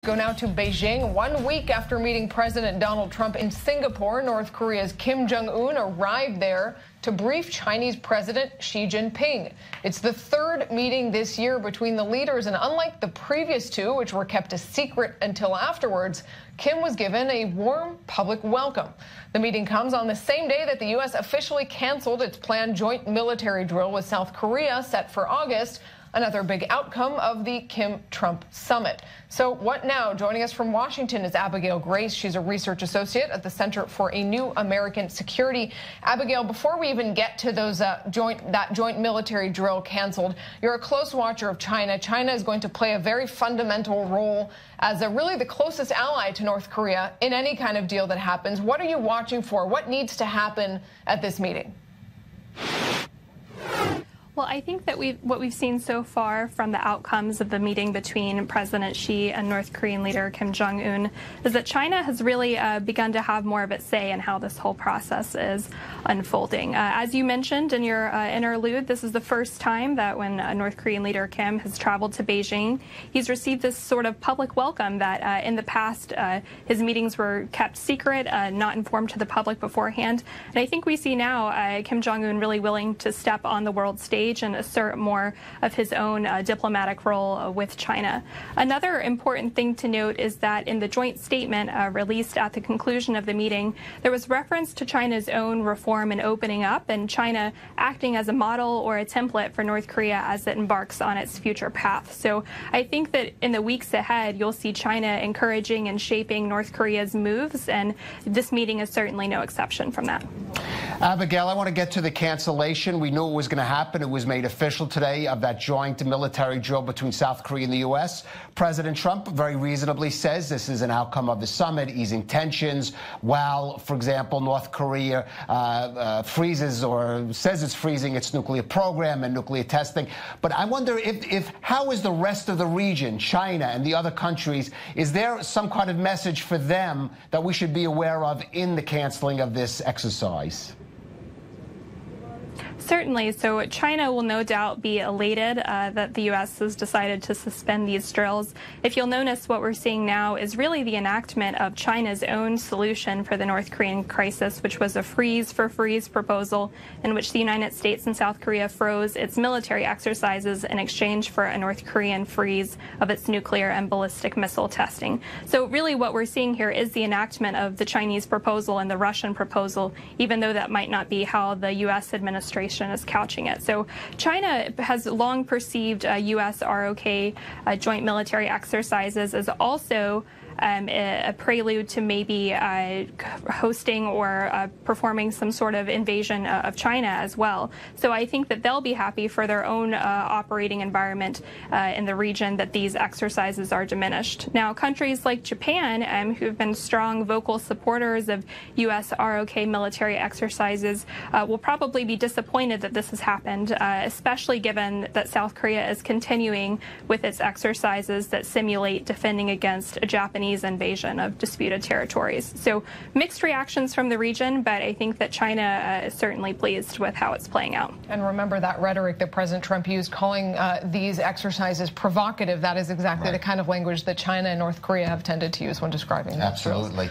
Go now to Beijing. 1 week after meeting President Donald Trump in Singapore, North Korea's Kim Jong-un arrived there to brief Chinese President Xi Jinping. It's the third meeting this year between the leaders, and unlike the previous two, which were kept a secret until afterwards, Kim was given a warm public welcome. The meeting comes on the same day that the U.S. officially canceled its planned joint military drill with South Korea set for August, another big outcome of the Kim-Trump summit. So what now? Joining us from Washington is Abigail Grace. She's a research associate at the Center for a New American Security. Abigail, before we even get to those joint military drill canceled, you're a close watcher of China. China is going to play a very fundamental role as really the closest ally to North Korea in any kind of deal that happens. What are you watching for? What needs to happen at this meeting? Well, I think that what we've seen so far from the outcomes of the meeting between President Xi and North Korean leader Kim Jong-un is that China has really begun to have more of its say in how this whole process is unfolding. As you mentioned in your interlude, this is the first time that when North Korean leader Kim has traveled to Beijing, he's received this sort of public welcome that in the past his meetings were kept secret, not informed to the public beforehand. And I think we see now Kim Jong-un really willing to step on the world stage and assert more of his own diplomatic role with China. Another important thing to note is that in the joint statement released at the conclusion of the meeting, there was reference to China's own reform and opening up, and China acting as a model or a template for North Korea as it embarks on its future path. So I think that in the weeks ahead, you'll see China encouraging and shaping North Korea's moves, and this meeting is certainly no exception from that. Abigail, I want to get to the cancellation. We knew it was going to happen. It was made official today of that joint military drill between South Korea and the U.S. President Trump very reasonably says this is an outcome of the summit, easing tensions, while, for example, North Korea freezes or says it's freezing its nuclear program and nuclear testing. But I wonder if how is the rest of the region, China and the other countries, is there some kind of message for them that we should be aware of in the canceling of this exercise? Certainly. So China will no doubt be elated that the U.S. has decided to suspend these drills. If you'll notice, what we're seeing now is really the enactment of China's own solution for the North Korean crisis, which was a freeze for freeze proposal in which the United States and South Korea froze its military exercises in exchange for a North Korean freeze of its nuclear and ballistic missile testing. So really what we're seeing here is the enactment of the Chinese proposal and the Russian proposal, even though that might not be how the U.S. administration is couching it. So China has long perceived U.S. ROK joint military exercises as also a prelude to maybe hosting or performing some sort of invasion of China as well. So I think that they'll be happy for their own operating environment in the region that these exercises are diminished. Now, countries like Japan, who have been strong vocal supporters of U.S. ROK military exercises, will probably be disappointed that this has happened, especially given that South Korea is continuing with its exercises that simulate defending against a Japanese invasion of disputed territories. So mixed reactions from the region, but I think that China is certainly pleased with how it's playing out. And remember that rhetoric that President Trump used, calling these exercises provocative. That is exactly the kind of language that China and North Korea have tended to use when describing these drills. Absolutely.